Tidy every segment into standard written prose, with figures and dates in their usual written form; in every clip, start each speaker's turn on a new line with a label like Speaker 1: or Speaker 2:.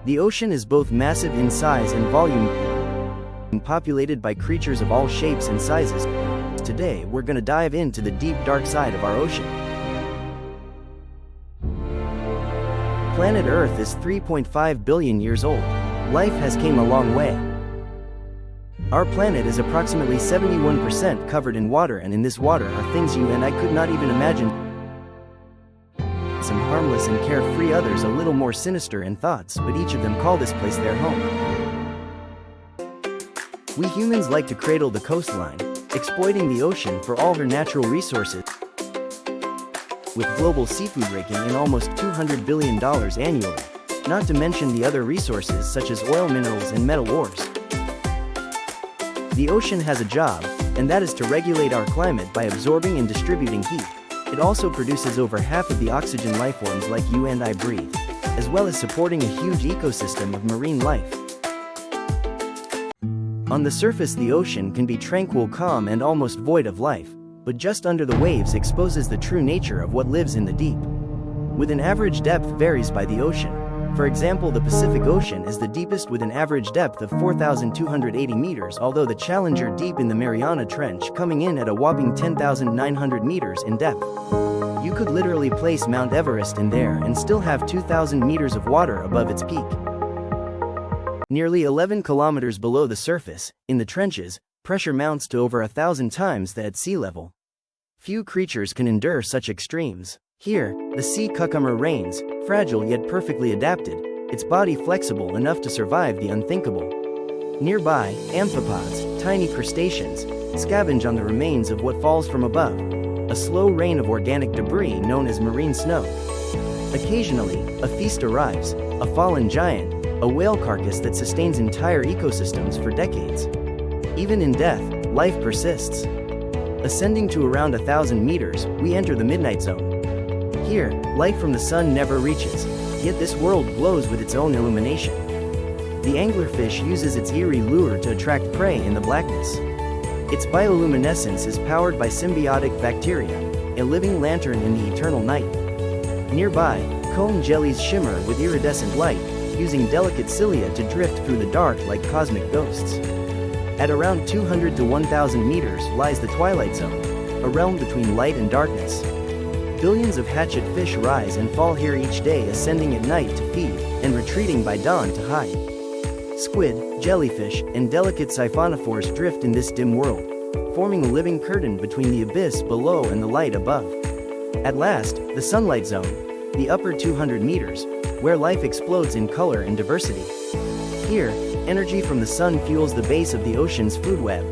Speaker 1: The ocean is both massive in size and volume, and populated by creatures of all shapes and sizes. Today we're gonna dive into the deep dark side of our ocean. Planet Earth is 3.5 billion years old. Life has come a long way. Our planet is approximately 71% covered in water, and in this water are things you and I could not even imagine. Some harmless and carefree, others a little more sinister in thoughts, but each of them call this place their home. We humans like to cradle the coastline, exploiting the ocean for all her natural resources, with global seafood raking in almost $200 billion annually, not to mention the other resources such as oil, minerals, and metal ores. The ocean has a job, and that is to regulate our climate by absorbing and distributing heat. It also produces over half of the oxygen lifeforms like you and I breathe, as well as supporting a huge ecosystem of marine life. On the surface, the ocean can be tranquil, calm, and almost void of life, but just under the waves exposes the true nature of what lives in the deep. With an average depth varies by the ocean. For example, the Pacific Ocean is the deepest with an average depth of 4,280 meters, although the Challenger Deep in the Mariana Trench coming in at a whopping 10,900 meters in depth. You could literally place Mount Everest in there and still have 2,000 meters of water above its peak. Nearly 11 kilometers below the surface, in the trenches, pressure mounts to over 1,000 times that at sea level. Few creatures can endure such extremes. Here, the sea cucumber reigns, fragile yet perfectly adapted, its body flexible enough to survive the unthinkable. Nearby, amphipods, tiny crustaceans, scavenge on the remains of what falls from above, a slow rain of organic debris known as marine snow. Occasionally, a feast arrives, a fallen giant, a whale carcass that sustains entire ecosystems for decades. Even in death, life persists. Ascending to around 1,000 meters, we enter the midnight zone. Here, light from the sun never reaches, yet this world glows with its own illumination. The anglerfish uses its eerie lure to attract prey in the blackness. Its bioluminescence is powered by symbiotic bacteria, a living lantern in the eternal night. Nearby, comb jellies shimmer with iridescent light, using delicate cilia to drift through the dark like cosmic ghosts. At around 200 to 1,000 meters lies the twilight zone, a realm between light and darkness. Billions of hatchet fish rise and fall here each day, ascending at night to feed, and retreating by dawn to hide. Squid, jellyfish, and delicate siphonophores drift in this dim world, forming a living curtain between the abyss below and the light above. At last, the sunlight zone, the upper 200 meters, where life explodes in color and diversity. Here, energy from the sun fuels the base of the ocean's food web.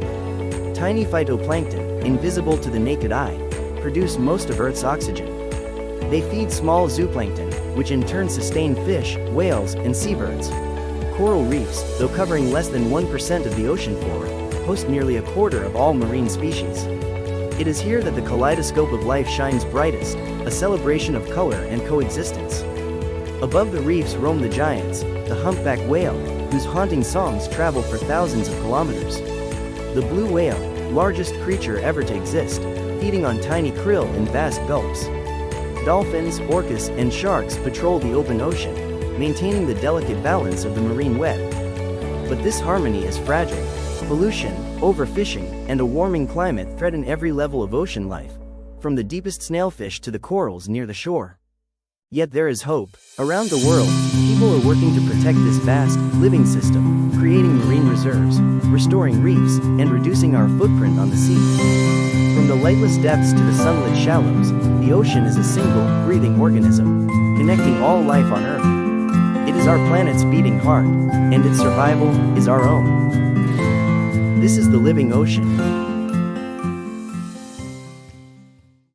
Speaker 1: Tiny phytoplankton, invisible to the naked eye, produce most of Earth's oxygen. They feed small zooplankton, which in turn sustain fish, whales, and seabirds. Coral reefs, though covering less than 1% of the ocean floor, host nearly a quarter of all marine species. It is here that the kaleidoscope of life shines brightest, a celebration of color and coexistence. Above the reefs roam the giants, the humpback whale, whose haunting songs travel for thousands of kilometers. The blue whale, largest creature ever to exist, feeding on tiny krill in vast gulps. Dolphins, orcas, and sharks patrol the open ocean, maintaining the delicate balance of the marine web. But this harmony is fragile. Pollution, overfishing, and a warming climate threaten every level of ocean life, from the deepest snailfish to the corals near the shore. Yet there is hope. Around the world, people are working to protect this vast, living system, creating marine reserves, restoring reefs, and reducing our footprint on the sea. From the lightless depths to the sunlit shallows, the ocean is a single, breathing organism, connecting all life on Earth. It is our planet's beating heart, and its survival is our own. This is the living ocean.